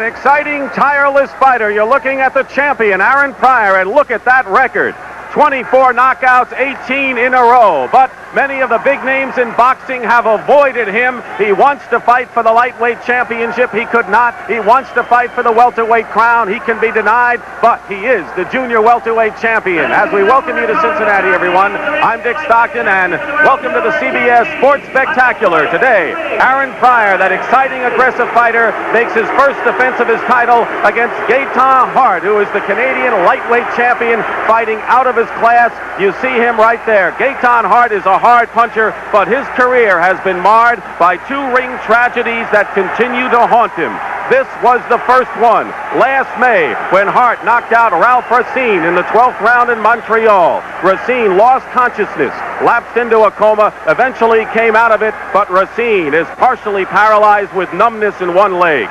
exciting, tireless fighter. You're looking at the champion, Aaron Pryor, and look at that record. 24 knockouts, 18 in a row. But many of the big names in boxing have avoided him. He wants to fight for the lightweight championship. He could not. He wants to fight for the welterweight crown. He can be denied, but he is the junior welterweight champion. As we welcome you to Cincinnati, everyone, I'm Dick Stockton, and welcome to the CBS Sports Spectacular. Today, Aaron Pryor, that exciting, aggressive fighter, makes his first defense of his title against Gaetan Hart, who is the Canadian lightweight champion, fighting out of his class. You see him right there. Gaetan Hart is a hard puncher, but his career has been marred by two ring tragedies that continue to haunt him. This was the first one last May when Hart knocked out Ralph Racine in the 12th round in Montreal. Racine lost consciousness, lapsed into a coma, eventually came out of it, but Racine is partially paralyzed with numbness in one leg.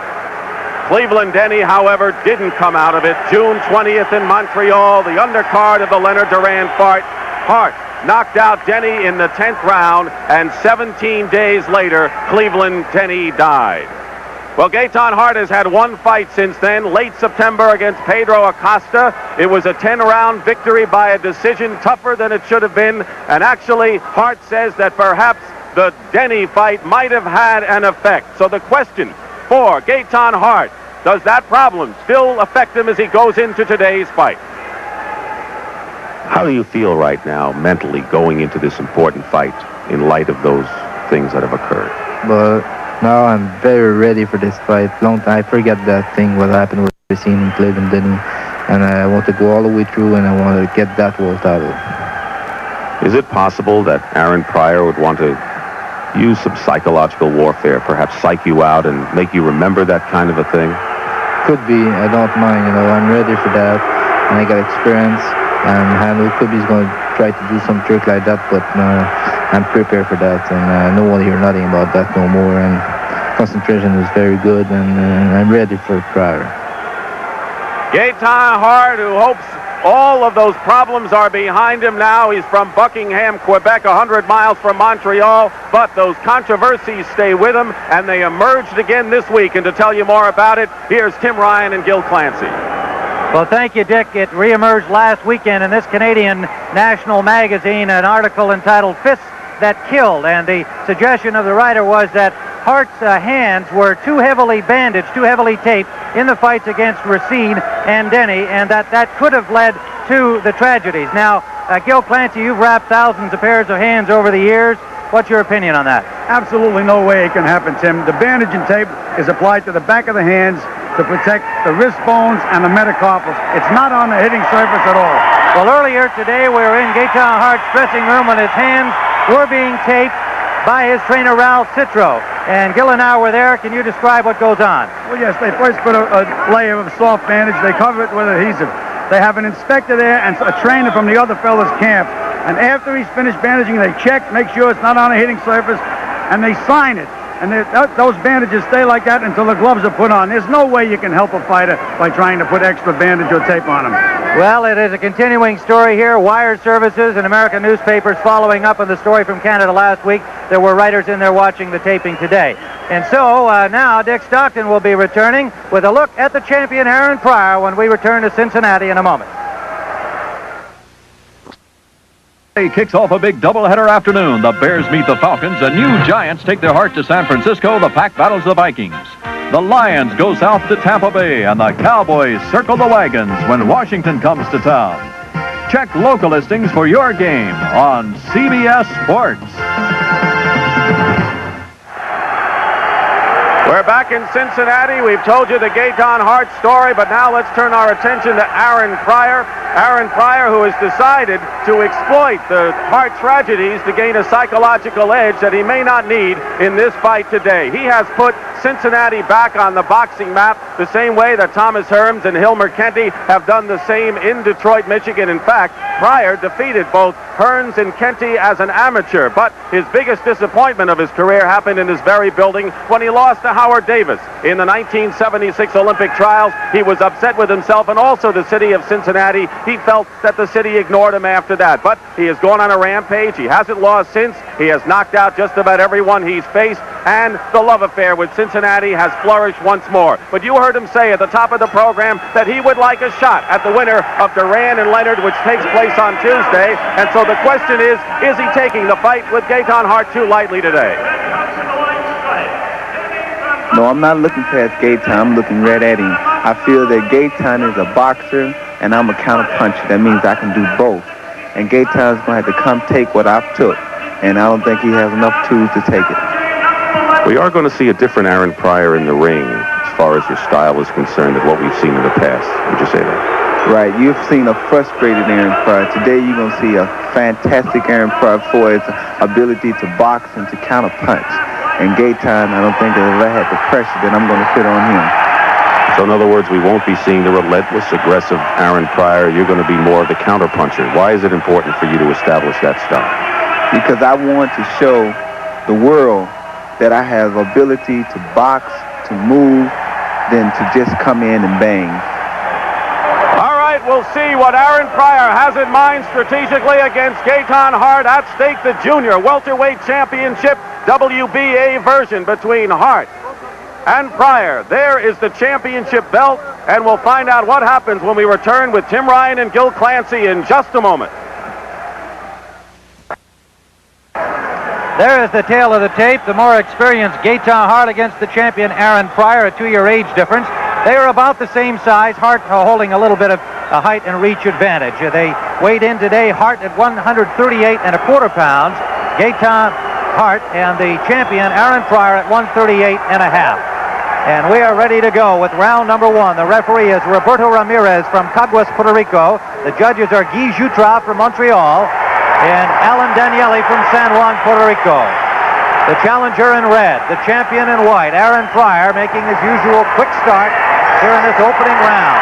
Cleveland Denny, however, didn't come out of it. June 20th in Montreal, the undercard of the Leonard Duran fight. Hart knocked out Denny in the 10th round, and 17 days later, Cleveland Denny died. Well, Gaetan Hart has had one fight since then, late September against Pedro Acosta. It was a 10-round victory by a decision, tougher than it should have been, and actually, Hart says that perhaps the Denny fight might have had an effect. So the question for Gaetan Hart, does that problem still affect him as he goes into today's fight? How do you feel right now mentally going into this important fight in light of those things that have occurred? But now I'm very ready for this fight. I forget that thing what happened with Racine and Cleveland Denny, and I want to go all the way through, and I want to get that world title. Is it possible that Aaron Pryor would want to use some psychological warfare, perhaps psych you out and make you remember that kind of a thing? Could be. I don't mind. I'm ready for that, and I got experience. And I know Kubi's going to try to do some trick like that, but I'm prepared for that, and I don't want to hear nothing about that no more. And concentration is very good, and I'm ready for Pryor. Gaetan Hart, who hopes all of those problems are behind him now. He's from Buckingham, Quebec, 100 miles from Montreal, but those controversies stay with him, and they emerged again this week. And to tell you more about it, here's Tim Ryan and Gil Clancy. Well, thank you, Dick. It reemerged last weekend in this Canadian national magazine, an article entitled Fists That Killed, and the suggestion of the writer was that Hart's hands were too heavily bandaged, too heavily taped in the fights against Racine and Denny, and that could have led to the tragedies. Now, Gil Clancy, you've wrapped thousands of pairs of hands over the years. What's your opinion on that? Absolutely no way it can happen, Tim. The bandage and tape is applied to the back of the hands to protect the wrist bones and the metacarpals. It's not on the hitting surface at all. Well, earlier today we were in Gaetan Hart's dressing room when his hands were being taped by his trainer Ralph Citro. And Gil and I were there. Can you describe what goes on? Well, yes, they first put a layer of soft bandage. They cover it with adhesive. They have an inspector there and a trainer from the other fellow's camp. And after he's finished bandaging, they check, make sure it's not on a hitting surface, and they sign it. And those bandages stay like that until the gloves are put on. There's no way you can help a fighter by trying to put extra bandage or tape on him. Well, it is a continuing story here. Wire services and American newspapers following up on the story from Canada last week. There were writers in there watching the taping today. And so now Dick Stockton will be returning with a look at the champion Aaron Pryor when we return to Cincinnati in a moment. Kicks off a big doubleheader afternoon. The Bears meet the Falcons. The new Giants take their heart to San Francisco. The Pack battles the Vikings. The Lions go south to Tampa Bay, and the Cowboys circle the wagons when Washington comes to town. Check local listings for your game on CBS Sports. We're back in Cincinnati. We've told you the Gaetan Hart story, but now let's turn our attention to Aaron Pryor. Aaron Pryor, who has decided to exploit the Hart tragedies to gain a psychological edge that he may not need in this fight today. He has put Cincinnati back on the boxing map the same way that Thomas Herms and Hilmer Kenty have done the same in Detroit, Michigan. In fact, Pryor defeated both Hearns and Kenty as an amateur, but his biggest disappointment of his career happened in this very building when he lost to Howard Davis in the 1976 Olympic trials. He was upset with himself and also the city of Cincinnati. He felt that the city ignored him after that, but he has gone on a rampage. He hasn't lost since. He has knocked out just about everyone he's faced, and the love affair with Cincinnati has flourished once more. But you heard him say at the top of the program that he would like a shot at the winner of Duran and Leonard, which takes place on Tuesday. And so the question is he taking the fight with Gaetan Hart too lightly today? No, I'm not looking past Gaetan. I'm looking right at him. I feel that Gaetan is a boxer, and I'm a counterpuncher. That means I can do both. And Gaetan's going to have to come take what I've took, and I don't think he has enough tools to take it. We are going to see a different Aaron Pryor in the ring as far as your style is concerned than what we've seen in the past. Would you say that? Right. You've seen a frustrated Aaron Pryor. Today you're going to see a fantastic Aaron Pryor for his ability to box and to counterpunch. And Gaetan, I don't think he'll ever had the pressure that I'm going to put on him. So in other words, we won't be seeing the relentless, aggressive Aaron Pryor. You're going to be more of the counterpuncher. Why is it important for you to establish that style? Because I want to show the world that I have ability to box, to move, than to just come in and bang. All right, we'll see what Aaron Pryor has in mind strategically against Gaetan Hart. At stake, the junior welterweight championship WBA version between Hart and Pryor. There is the championship belt, and we'll find out what happens when we return with Tim Ryan and Gil Clancy in just a moment. There is the tail of the tape. The more experienced Gaetan Hart against the champion Aaron Pryor, a 2-year age difference. They are about the same size. Hart holding a little bit of a height and reach advantage. They weighed in today. Hart at 138.25 pounds. Gaetan Hart and the champion Aaron Pryor at 138.5. And we are ready to go with round number 1. The referee is Roberto Ramirez from Caguas, Puerto Rico. The judges are Guy Jutra from Montreal and Alan Daniele from San Juan, Puerto Rico. The challenger in red, the champion in white, Aaron Pryor, making his usual quick start here in this opening round.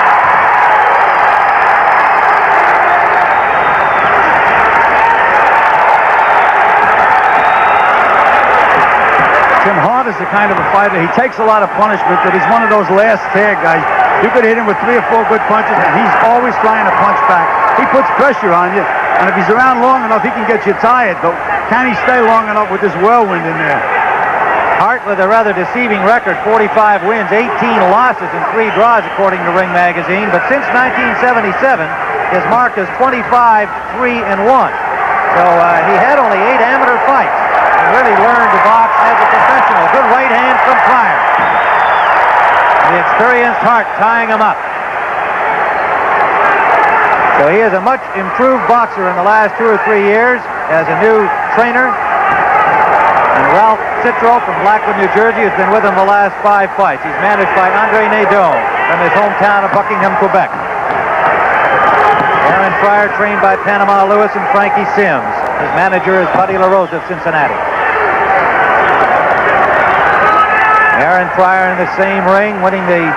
Tim Hart is the kind of a fighter. He takes a lot of punishment, but he's one of those last tag guys. You could hit him with 3 or 4 good punches, and he's always trying to punch back. He puts pressure on you, and if he's around long enough, he can get you tired. But can he stay long enough with this whirlwind in there? Hart with a rather deceiving record, 45 wins, 18 losses, and 3 draws, according to Ring Magazine. But since 1977, his mark is 25, 3, and 1. So he had only 8 amateur fights and really learned to box as a professional. Good right hand from Pryor. The experienced Hart tying him up. So he is a much improved boxer in the last 2 or 3 years as a new trainer. And Ralph Citro from Blackwood, New Jersey, has been with him the last 5 fights. He's managed by Andre Nadeau from his hometown of Buckingham, Quebec. Aaron Pryor trained by Panama Lewis and Frankie Sims. His manager is Buddy LaRosa of Cincinnati. Aaron Pryor in the same ring, winning the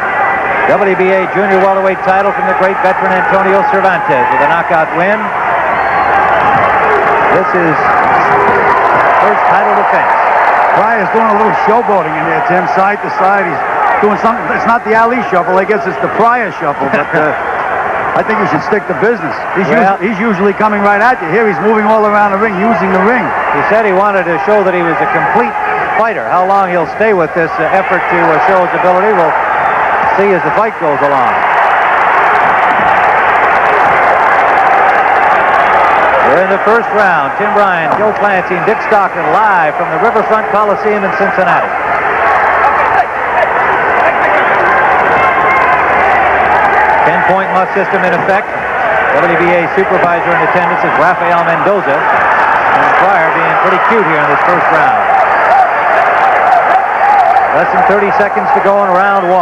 WBA junior welterweight title from the great veteran Antonio Cervantes with a knockout win. This is first title defense. Pryor's doing a little showboating in there, Tim, side to side. He's doing something. It's not the Ali shuffle. I guess it's the Pryor shuffle. But I think you should stick to business. He's usually coming right at you. Here he's moving all around the ring, using the ring. He said he wanted to show that he was a complete fighter. How long he'll stay with this effort to show his ability, we'll see as the fight goes along. We're in the first round. Tim Ryan, Gil Clancy, and Dick Stockton live from the Riverfront Coliseum in Cincinnati. Ten-point must system in effect. WBA supervisor in attendance is Rafael Mendoza. And Pryor being pretty cute here in this first round. Less than 30 seconds to go in round 1.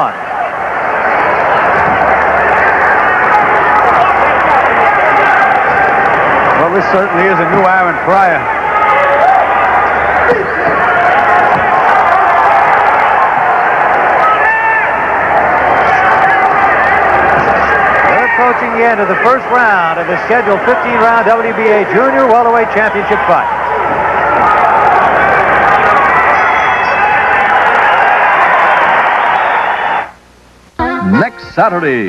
Well, this certainly is a new Aaron Pryor. They're approaching the end of the first round of the scheduled 15-round WBA Junior Welterweight Championship fight. Next Saturday,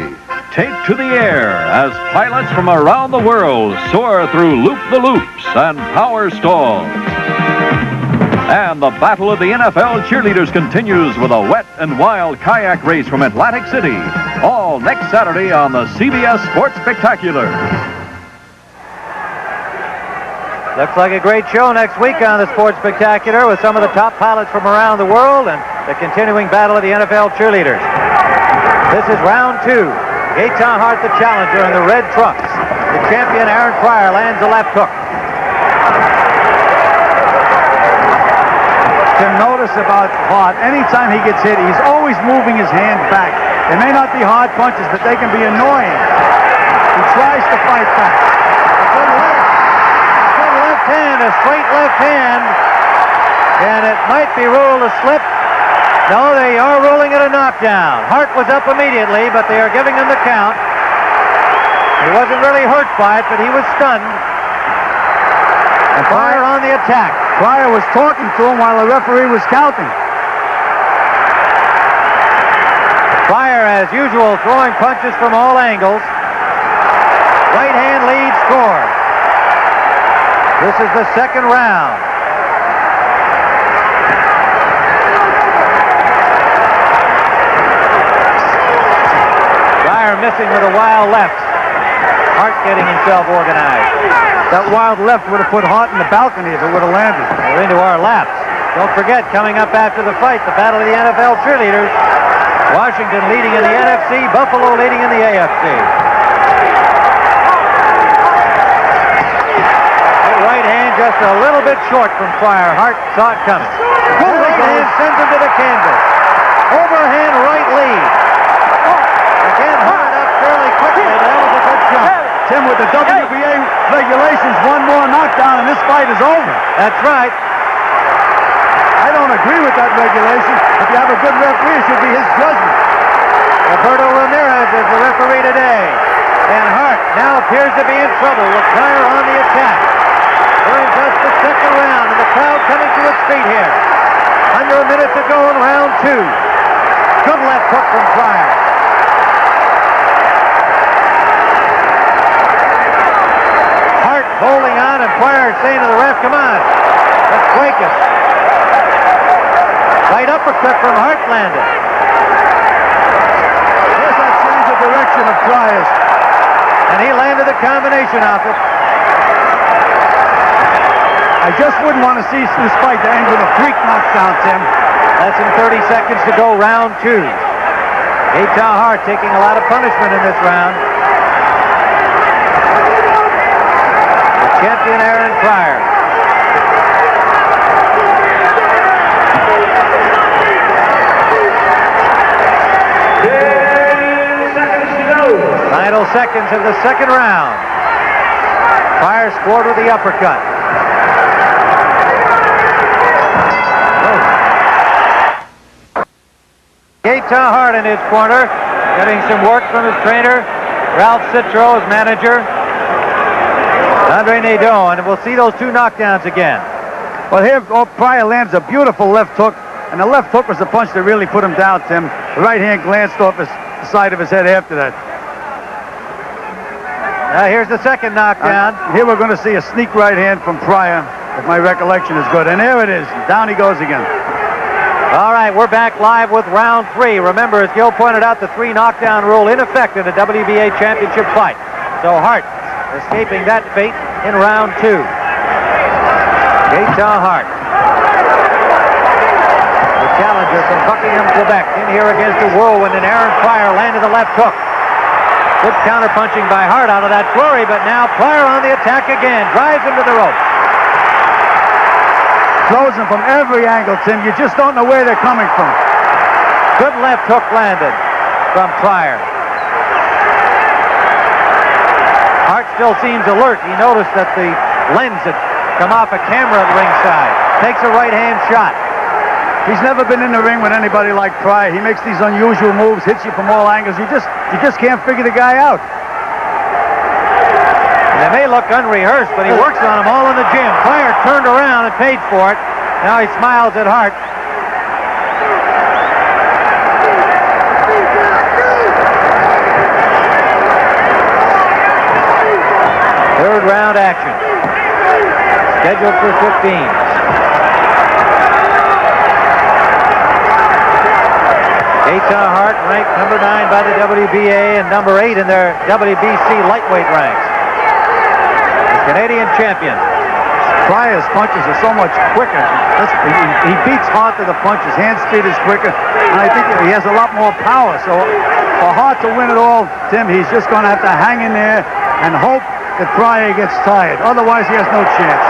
take to the air as pilots from around the world soar through loop-the-loops and power stalls. And the battle of the NFL cheerleaders continues with a wet and wild kayak race from Atlantic City. All next Saturday on the CBS Sports Spectacular. Looks like a great show next week on the Sports Spectacular with some of the top pilots from around the world and the continuing battle of the NFL cheerleaders. This is round 2. Gaetan Hart, the challenger, in the red trunks. The champion, Aaron Pryor, lands a left hook. To notice about Hart, anytime he gets hit, he's always moving his hand back. They may not be hard punches, but they can be annoying. He tries to fight back. Good left hand, a straight left hand. And it might be ruled a slip. No, they are ruling it a knockdown. Hart was up immediately, but they are giving him the count. He wasn't really hurt by it, but he was stunned. And Pryor on the attack. Pryor was talking to him while the referee was counting. Pryor, as usual, throwing punches from all angles. Right hand lead score. This is the second round. Pryor missing with a wild left. Hart getting himself organized. That wild left would have put Hart in the balcony if it would have landed. We're into our laps. Don't forget, coming up after the fight, the battle of the NFL cheerleaders. Washington leading in the NFC, Buffalo leading in the AFC. The right hand just a little bit short from Pryor. Hart saw it coming. The right hand sends him to the canvas. Overhand right lead. Again, Hart up fairly quickly, but that was a good shot. Tim, with the WBA regulations, one more knockdown and this fight is over. That's right. I don't agree with that regulation. If you have a good referee, it should be his judgment. Roberto Ramirez is the referee today. And Hart now appears to be in trouble with Pryor on the attack. We're in just the second round, and the crowd coming to its feet here. Under a minute to go in round 2. Good left hook from Pryor. Hart holding on, and Pryor saying to the ref, come on, let's break it. Right uppercut from Hart landed. There's that change of direction of Pryor's. And he landed the combination off it. I just wouldn't want to see this fight to end with a freak knockdown, Tim. Less than 30 seconds to go, round 2. Gaetan Hart taking a lot of punishment in this round. The champion, Aaron Pryor. Final seconds of the second round. Pryor scored with the uppercut. Gaetan Hart in his corner, getting some work from his trainer, Ralph Citro, his manager, Andre Nadeau, and we'll see those two knockdowns again. Well, here Pryor lands a beautiful left hook, and the left hook was the punch that really put him down, Tim. The right hand glanced off the side of his head after that. Now here's the second knockdown. Here we're going to see a sneak right hand from Pryor, if my recollection is good. And there it is. Down he goes again. All right, we're back live with round 3. Remember, as Gil pointed out, the 3 knockdown rule in effect in the WBA championship fight. So Hart escaping that fate in round 2. Gaetan Hart, the challenger from Buckingham, Quebec, in here against the whirlwind, and Aaron Pryor landed the left hook. Good counter-punching by Hart out of that flurry, but now Pryor on the attack again, drives him to the rope. Throws him from every angle, Tim. You just don't know where they're coming from. Good left hook landed from Pryor. Hart still seems alert. He noticed that the lens had come off a camera at ringside. Takes a right-hand shot. He's never been in the ring with anybody like Pryor. He makes these unusual moves, hits you from all angles. You just can't figure the guy out. They may look unrehearsed, but he works on them all in the gym. Pryor turned around and paid for it. Now he smiles at Hart. Third round action. Scheduled for 15. Gaetan Hart ranked number 9 by the WBA and number 8 in their WBC lightweight ranks. The Canadian champion. Pryor's punches are so much quicker. He beats Hart to the punch. His hand speed is quicker, and I think he has a lot more power. So for Hart to win it all, Tim, he's just going to have to hang in there and hope that Pryor gets tired. Otherwise, he has no chance.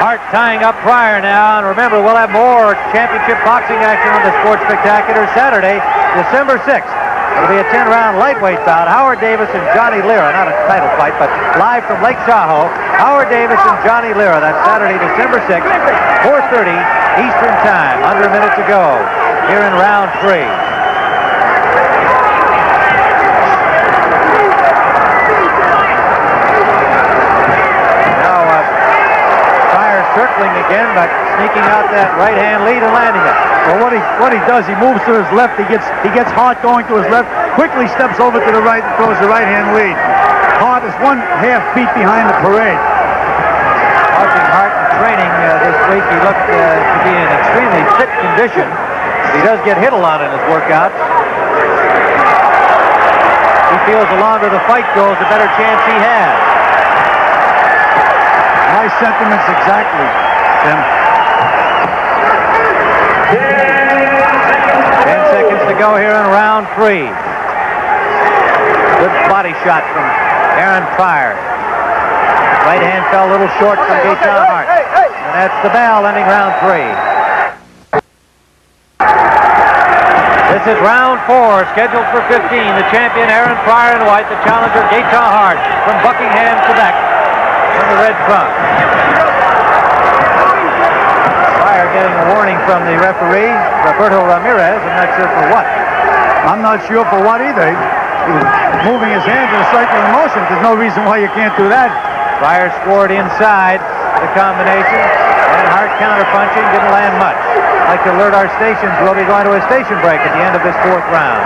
Hart tying up Pryor now, and remember, we'll have more championship boxing action on the Sports Spectacular Saturday, December 6th. It'll be a 10-round lightweight bout. Howard Davis and Johnny Lira, not a title fight, but live from Lake Tahoe. Howard Davis and Johnny Lira. That's Saturday, December 6th, 4:30 Eastern Time. Under a minute to go here in round 3. Circling again, but sneaking out that right-hand lead and landing it. Well, what he does, he moves to his left. He gets Hart going to his left, quickly steps over to the right and throws the right-hand lead. Hart is 1/2 beat behind the parade. Watching Hart in training this week, he looked to be in extremely fit condition. He does get hit a lot in his workouts. He feels the longer the fight goes, the better chance he has. My sentiments exactly, Tim. 10 seconds to go here in round 3. Good body shot from Aaron Pryor. Right hand fell a little short from Gaetan Hart. And that's the bell ending round 3. This is round 4, scheduled for 15. The champion Aaron Pryor in white, the challenger Gaetan Hart from Buckingham, Quebec. From the red trunk. Pryor getting a warning from the referee, Roberto Ramirez. I'm not sure for what. I'm not sure for what either. He's moving his hands in a circular motion. There's no reason why you can't do that. Pryor scored inside the combination, and Hart counterpunching, didn't land much. I'd like to alert our stations, we'll be going to a station break at the end of this 4th round.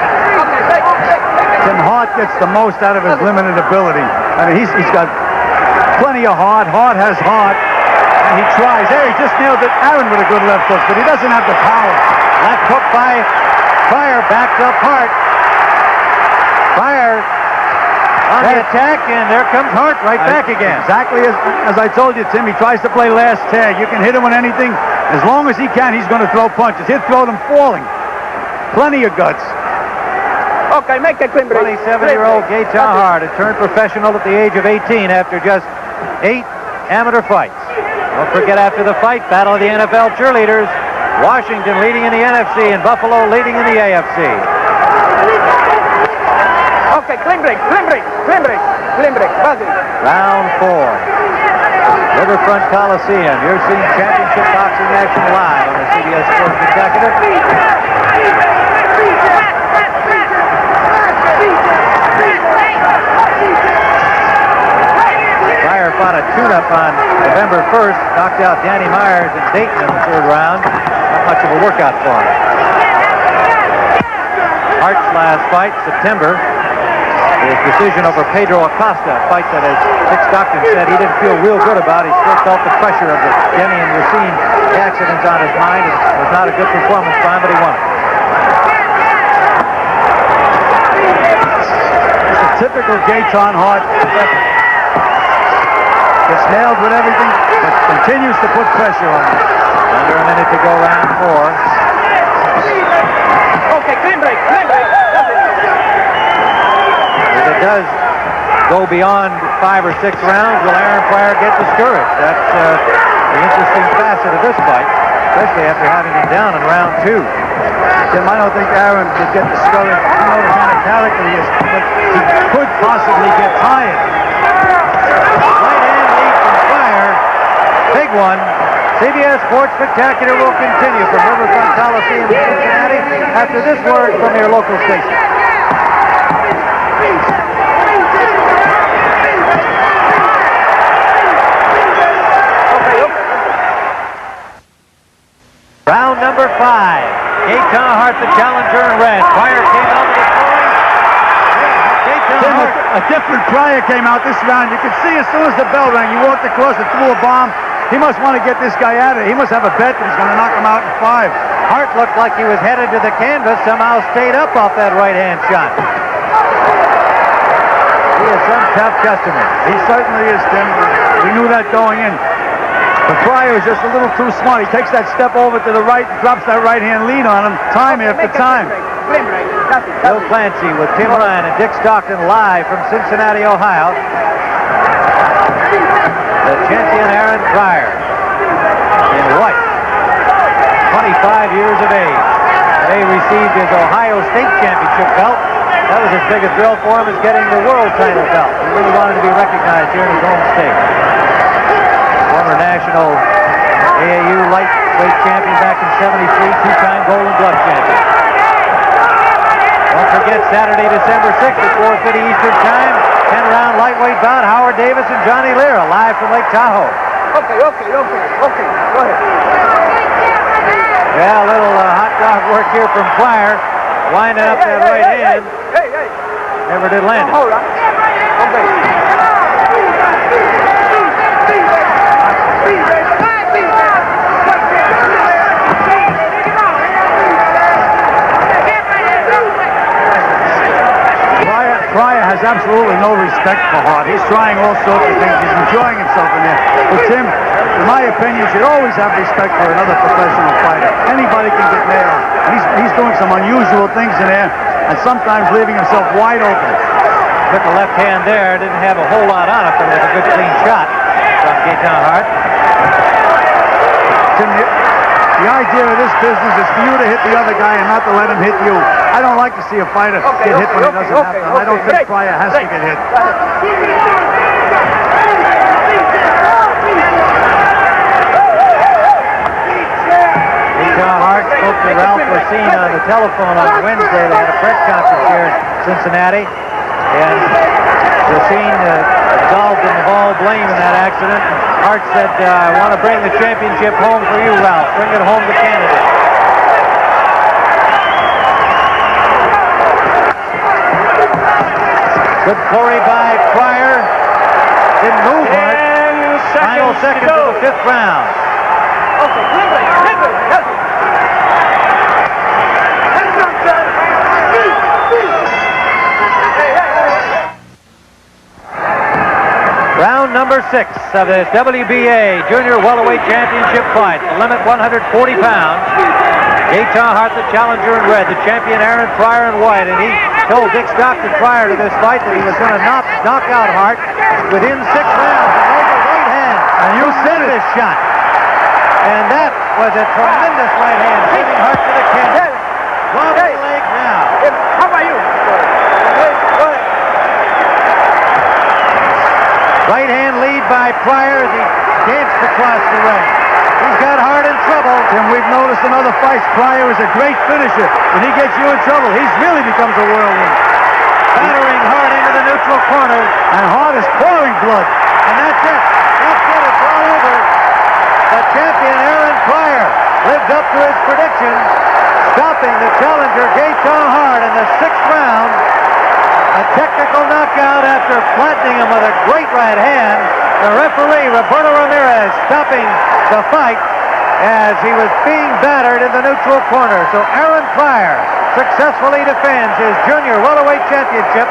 Tim, Hart gets the most out of his limited ability. I mean, he's got plenty of heart. Hart has heart, and he tries. There, he just nailed it. Aaron with a good left hook, but he doesn't have the power. Left hook by Pryor, backed up Hart. Pryor on the attack, and there comes Hart right back again. Exactly as I told you, Tim. He tries to play last tag. You can hit him with anything. As long as he can, he's going to throw punches. He'll throw them falling. Plenty of guts. Okay, make that clean break. 27-year-old Gaetan Hart had turned professional at the age of 18 after just 8 amateur fights. Don't forget, after the fight, battle of the NFL cheerleaders. Washington leading in the NFC and Buffalo leading in the AFC. Okay, clean break, clean break, clean break, clean break. Round 4. Riverfront Coliseum. You're seeing championship boxing action live on the CBS Sports Spectacular. Pryor fought a tune-up on November 1st, knocked out Danny Myers in Dayton in the 3rd round. Not much of a workout for him. Hart's last fight, September, his decision over Pedro Acosta, a fight that, as Dick Stockton said, he didn't feel real good about. He still felt the pressure of the Denny and Racine accidents on his mind. It was not a good performance by him, but he won it. It's a typical Gaetan Hart effort. Gets nailed with everything, but continues to put pressure on him. Under a minute to go, round 4. Okay, clean break, clean break. If it does go beyond 5 or 6 rounds, will Aaron Pryor get discouraged? That's the interesting facet of this fight, especially after having him down in round 2. Tim, I don't think Aaron would get discouraged. You know the kind of character he is, but he could possibly get tired. Right hand lead from Pryor. Big one. CBS Sports Spectacular will continue from Riverfront Coliseum in Cincinnati after this word from your local station. Gaetan Hart, the challenger in red. Pryor came out with a scoring. Gaetan Hart. A different Pryor came out this round. You could see as soon as the bell rang, he walked across and threw a bomb. He must want to get this guy out of it. He must have a bet that he's going to knock him out in 5. Hart looked like he was headed to the canvas, somehow stayed up off that right-hand shot. He is some tough customer. He certainly is, Tim. We knew that going in. But Pryor is just a little too smart. He takes that step over to the right and drops that right-hand lead on him time after time. Bill Clancy with Tim Ryan and Dick Stockton live from Cincinnati, Ohio. The champion Aaron Pryor in white, 25 years of age. Today received his Ohio State Championship belt. That was as big a thrill for him as getting the world title belt. He really wanted to be recognized here in his home state. Former national AAU lightweight champion back in '73, two-time Golden Glove champion. Don't forget Saturday, December 6th at 4:50 Eastern Time, 10-round lightweight bout, Howard Davis and Johnny Lira live from Lake Tahoe. Okay. Go ahead. Yeah, a little hot dog work here from Pryor, winding up that right hand. Hey. Never did land it. Hold on. Okay. Pryor has absolutely no respect for Hart. He's trying all sorts of things. He's enjoying himself in there. But Tim, in my opinion, you should always have respect for another professional fighter. Anybody can get nailed. He's doing some unusual things in there and sometimes leaving himself wide open. Took a left hand there, didn't have a whole lot on it, but it was a good clean shot from Gaetan Hart. Tim, the idea of this business is for you to hit the other guy and not to let him hit you. I don't like to see a fighter get hit when he doesn't have to. I don't think Pryor has to get hit. Gaetan Hart spoke to Ralph Racine on the telephone on Wednesday. They had a press conference here in Cincinnati. And Racine absolved him of all blame in that accident. Hart said, I want to bring the championship home for you, Ralph. Bring it home to Canada. Good flurry by Pryor. Didn't move Hart. Final seconds of the 5th round. Round number 6 of the WBA Junior Welterweight Championship fight. The limit 140 pounds. Gaetan Hart, the challenger in red. The champion Aaron Pryor in white. And he told Dick Stockton prior to this fight that he was going to knock out Hart within 6 rounds. And there's a right hand. And you said this shot. And that was a tremendous right hand, sending Hart to the canvas. Wobbly leg now. How about you? Right hand lead by Pryor as he danced across the ring. He's got Hart in trouble. Tim, we've noticed in other fights, Pryor is a great finisher. When he gets you in trouble, he really becomes a whirlwind. Battering Hart into the neutral corner. And Hart is pouring blood. And that's it. That's it. It's all over. The champion, Aaron Pryor, lived up to his prediction, stopping the challenger, Gaetan Hart, in the 6th round. A technical knockout after flattening him with a great right hand. The referee, Roberto Ramirez, stopping the fight as he was being battered in the neutral corner. So Aaron Pryor successfully defends his junior welterweight championship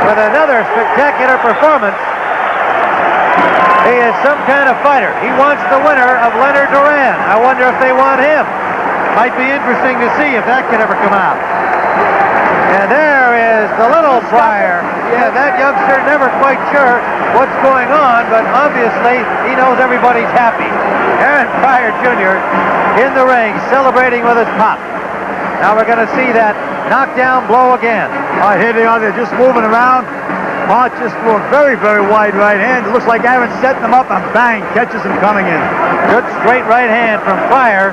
with another spectacular performance. He is some kind of fighter. He wants the winner of Leonard Duran. I wonder if they want him. Might be interesting to see if that could ever come out. And there is the little Pryor. Yeah, that youngster never quite sure what's going on, but obviously he knows everybody's happy. Aaron Pryor Jr. in the ring, celebrating with his pop. Now we're going to see that knockdown blow again. Here they are. They're just moving around. Hart just threw a very, very wide right hand. It looks like Aaron's setting him up, and bang, catches him coming in. Good straight right hand from Pryor.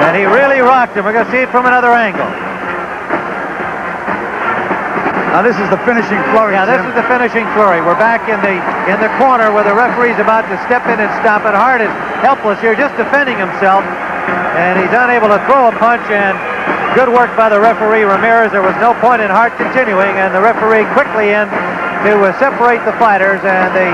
And he really rocked him. We're going to see it from another angle. Now this is the finishing flurry. Yeah, this is the finishing flurry. We're back in the corner where the referee's about to step in and stop it. Hart is helpless here, just defending himself. and he's unable to throw a punch, and good work by the referee, Ramirez. There was no point in Hart continuing, and the referee quickly in to separate the fighters, and the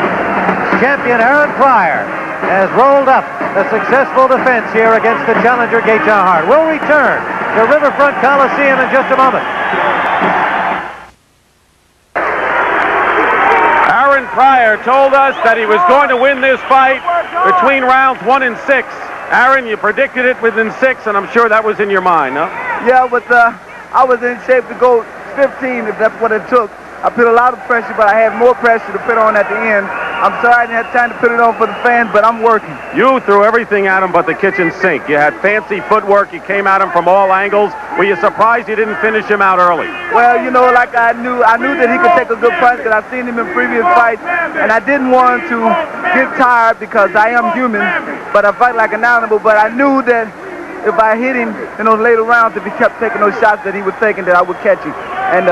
champion, Aaron Pryor, has rolled up a successful defense here against the challenger, Gaetan Hart. We'll return to Riverfront Coliseum in just a moment. Aaron Pryor told us that he was going to win this fight between rounds 1 and 6. Aaron, you predicted it within 6, and I'm sure that was in your mind, no? Yeah, but I was in shape to go 15 if that's what it took. I put a lot of pressure, but I had more pressure to put on at the end. I'm sorry I didn't have time to put it on for the fans, but I'm working. You threw everything at him but the kitchen sink. You had fancy footwork. You came at him from all angles. Were you surprised you didn't finish him out early? Well, you know, like I knew that he could take a good punch because I've seen him in previous fights, and I didn't want to get tired because I am human, but I fight like an animal. But I knew that if I hit him in those later rounds, if he kept taking those shots that he was taking, that I would catch him. And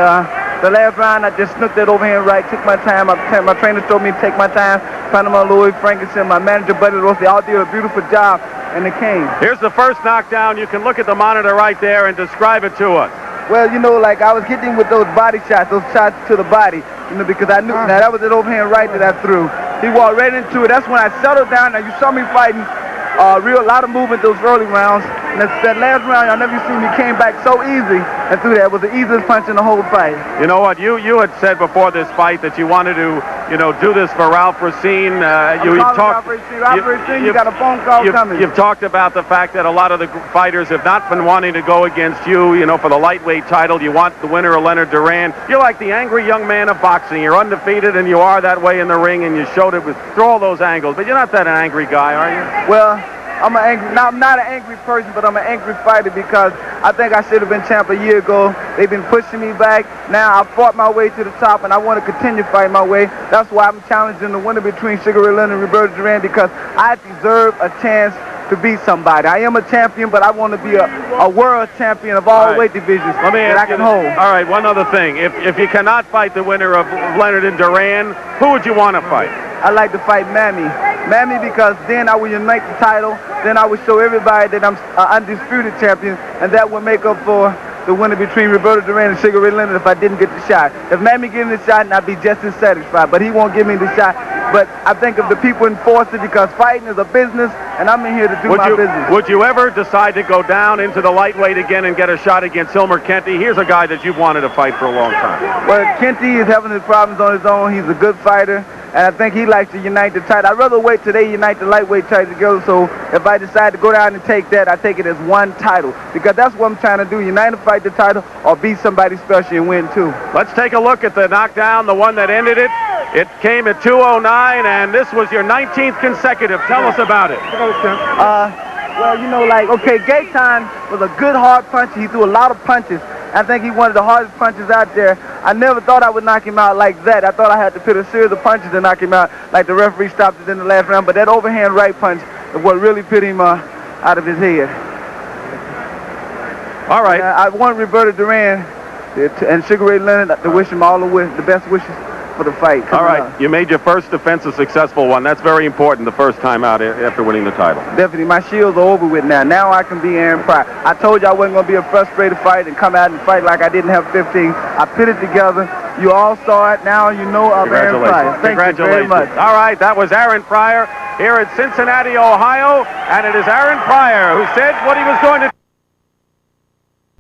the last round, I just snooked that overhand right, took my time. My trainer told me to take my time. Panama Louis Frankenson, my manager, Buddy Ross, they all did a beautiful job, and it came. Here's the first knockdown. You can look at the monitor right there and describe it to us. Well, you know, like I was hitting him with those body shots, those shots to the body, you know, because I knew now that was an overhand right that I threw. He walked right into it. That's when I settled down. Now, you saw me fighting a lot of movement those early rounds. And that last round, y'all never seen me came back so easy and threw that. It was the easiest punch in the whole fight. You know what? You had said before this fight that you wanted to, you know, do this for Ralph Racine. You got a phone call coming. You've talked about the fact that a lot of the fighters have not been wanting to go against you, you know, for the lightweight title. You want the winner of Leonard Duran. You're like the angry young man of boxing. You're undefeated, and you are that way in the ring, and you showed it with all those angles. But you're not that angry guy, are you? Well, I'm not an angry person, but I'm an angry fighter because I think I should have been champ a year ago. They've been pushing me back. Now I fought my way to the top, and I want to continue fighting my way. That's why I'm challenging the winner between Sugar Ray Leonard and Roberto Duran, because I deserve a chance to be somebody. I am a champion, but I want to be a world champion of all weight divisions Let me that ask I can hold. All right, one other thing. If you cannot fight the winner of Leonard and Duran, who would you want to fight? I like to fight Mammy because then I will unite the title. Then I will show everybody that I'm an undisputed champion, and that will make up for the winner between Roberto Duran and Sugar Ray Leonard if I didn't get the shot. If Mammy gave me the shot, I'd be just as satisfied, but he won't give me the shot. But I think if the people enforce it, because fighting is a business, and I'm in here to do my business. Would you ever decide to go down into the lightweight again and get a shot against Hilmer Kenty? Here's a guy that you've wanted to fight for a long time. Well, Kenty is having his problems on his own. He's a good fighter, and I think he likes to unite the title. I'd rather wait till they unite the lightweight title together, so if I decide to go down and take that, I take it as one title, because that's what I'm trying to do, unite and fight the title or beat somebody special and win too. Let's take a look at the knockdown, the one that ended it. It came at 2:09, and this was your 19th consecutive. Tell us about it. Well, you know, like, okay, Gaetan was a good hard puncher. He threw a lot of punches. I think he one of the hardest punches out there. I never thought I would knock him out like that. I thought I had to put a series of punches to knock him out, like the referee stopped it in the last round. But that overhand right punch is what really put him out of his head. All right. I want Roberto Duran and Sugar Ray Leonard to wish him all the best wishes for the fight. All right, you made your first defense a successful one. That's very important the first time out after winning the title. Definitely. My shields are over with now. Now I can be Aaron Pryor. I told you I wasn't going to be a frustrated fight and come out and fight like I didn't have 15. I put it together. You all saw it. Now you know of Aaron Pryor. Thank you very much. All right, that was Aaron Pryor here at Cincinnati, Ohio, and it is Aaron Pryor who said what he was going to